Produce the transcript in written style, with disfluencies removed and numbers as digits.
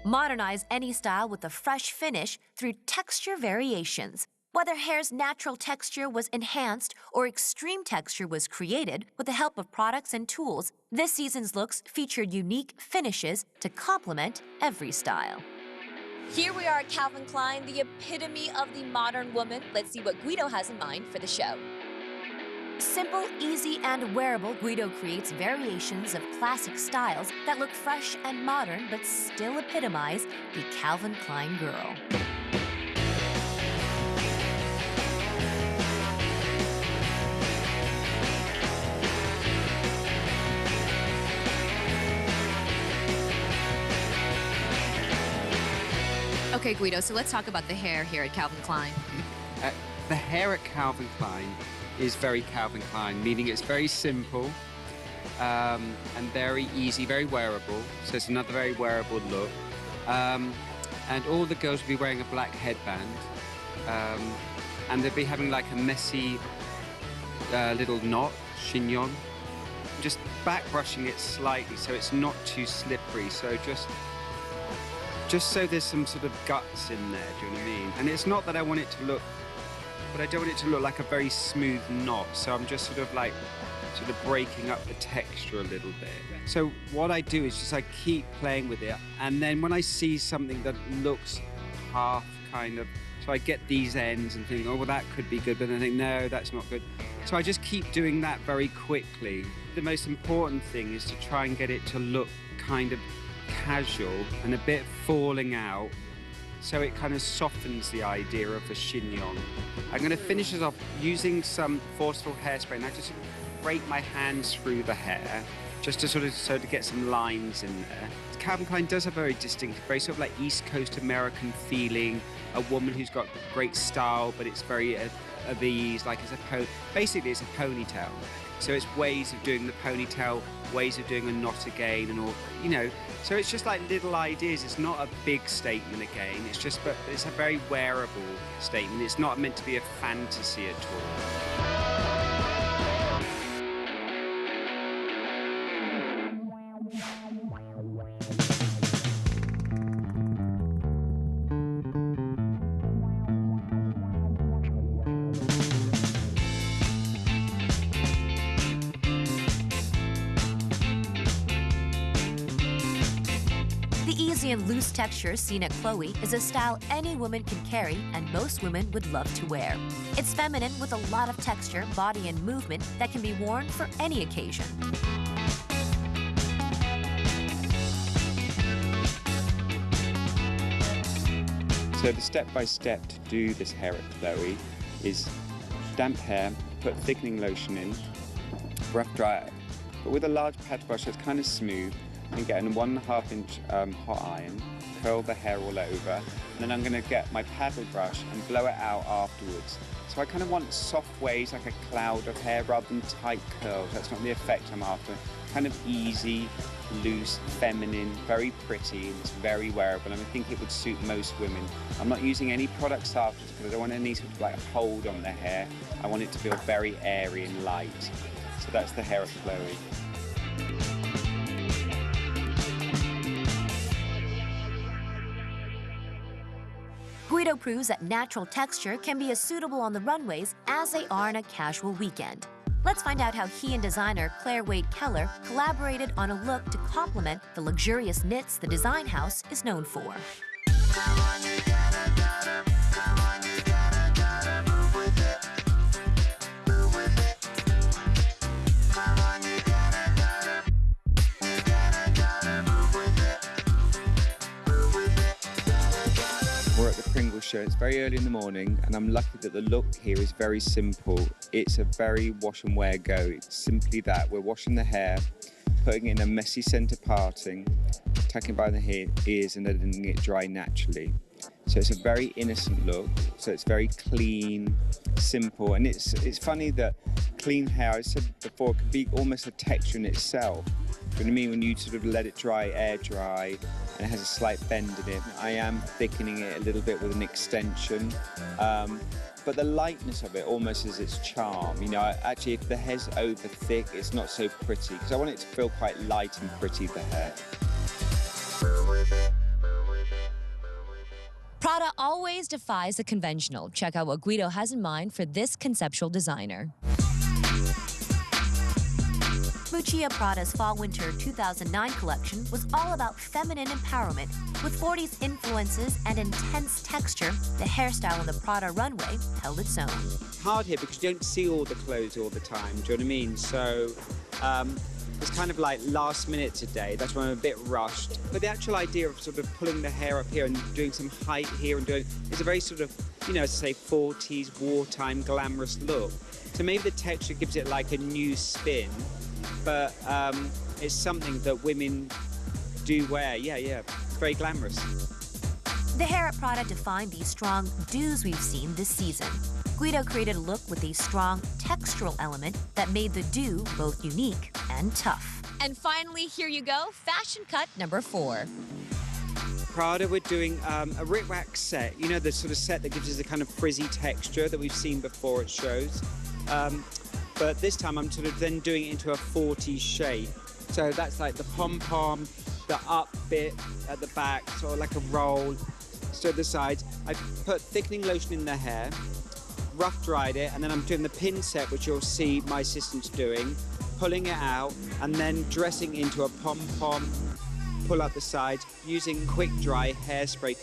Modernize any style with a fresh finish through texture variations. Whether hair's natural texture was enhanced or extreme texture was created with the help of products and tools, this season's looks featured unique finishes to complement every style. Here we are at Calvin Klein, the epitome of the modern woman. Let's see what Guido has in mind for the show. Simple, easy, and wearable, Guido creates variations of classic styles that look fresh and modern but still epitomize the Calvin Klein girl. Okay, Guido, so let's talk about the hair here at Calvin Klein. The hair at Calvin Klein is very Calvin Klein, meaning it's very simple and very easy, very wearable. So it's another very wearable look. And all the girls will be wearing a black headband. And they'll be having like a messy little knot, chignon. Just back brushing it slightly so it's not too slippery. So just so there's some sort of guts in there, do you know what I mean? And it's not that I want it to look, but I don't want it to look like a very smooth knot. So I'm just sort of breaking up the texture a little bit. So what I do is just I keep playing with it. And then when I see something that looks half kind of, so I get these ends and think, oh, well, that could be good. But then I think, no, that's not good. So I just keep doing that very quickly. The most important thing is to try and get it to look kind of casual and a bit falling out, so it kind of softens the idea of a chignon. I'm going to finish this off using some forceful hairspray, and I just sort of break my hands through the hair just to to get some lines in there. Calvin Klein does have a very distinctive, very sort of like East Coast American feeling, a woman who's got great style, but it's very of ease, like basically it's a ponytail. So it's ways of doing the ponytail, ways of doing a knot again, and all, you know. So it's just like little ideas. It's not a big statement again. But it's a very wearable statement. It's not meant to be a fantasy at all. The easy and loose texture seen at Chloe is a style any woman can carry and most women would love to wear. It's feminine with a lot of texture, body, and movement that can be worn for any occasion. So the step-by-step to do this hair at Chloe is damp hair, put thickening lotion in, rough dry it, but with a large pad brush that's kind of smooth, and get a 1.5 inch hot iron, curl the hair all over, and then I'm going to get my paddle brush and blow it out afterwards. So I kind of want soft waves, like a cloud of hair, rather than tight curls. That's not the effect I'm after. Kind of easy, loose, feminine, very pretty, and it's very wearable, and I think it would suit most women. I'm not using any products afterwards because I don't want any sort of like hold on the hair. I want it to feel very airy and light. So that's the hair of Chloe. Guido proves that natural texture can be as suitable on the runways as they are on a casual weekend. Let's find out how he and designer Claire Wade Keller collaborated on a look to complement the luxurious knits the design house is known for. We're at the Pringles show. It's very early in the morning, and I'm lucky that the look here is very simple. It's a very wash and wear go. It's simply that. We're washing the hair, putting it in a messy centre parting, tucking it by the ears and letting it dry naturally. So it's a very innocent look. So it's very clean, simple, and it's funny that clean hair, I said before, could be almost a texture in itself. Do you know what I mean? When you sort of let it dry, air dry, and it has a slight bend in it. I am thickening it a little bit with an extension, but the lightness of it almost is its charm. You know, actually, if the hair's over thick, it's not so pretty, because I want it to feel quite light and pretty, the hair. Prada always defies the conventional. Check out what Guido has in mind for this conceptual designer. Lucia Prada's Fall-Winter 2009 collection was all about feminine empowerment. With 40s influences and intense texture, the hairstyle on the Prada runway held its own. Hard here because you don't see all the clothes all the time, do you know what I mean? So it's kind of like last minute today, that's why I'm a bit rushed. But the actual idea of sort of pulling the hair up here and doing some height here and doing, it's a very sort of, you know, as I say, 40s, wartime, glamorous look. So maybe the texture gives it like a new spin, but it's something that women do wear. Yeah, it's very glamorous. The hair at Prada defined these strong do's we've seen this season. Guido created a look with a strong textural element that made the do both unique and tough. And finally, here you go, fashion cut number 4. Prada, we're doing a Rick Wax set, you know, the sort of set that gives us the kind of frizzy texture that we've seen before at shows. But this time I'm sort of then doing it into a 40s shape. So that's like the pom-pom, the up bit at the back, sort of like a roll, to the sides. I put thickening lotion in the hair, rough dried it, and then I'm doing the pin set, which you'll see my assistant's doing, pulling it out, and then dressing into a pom-pom, pull up the sides, using quick dry hairspray.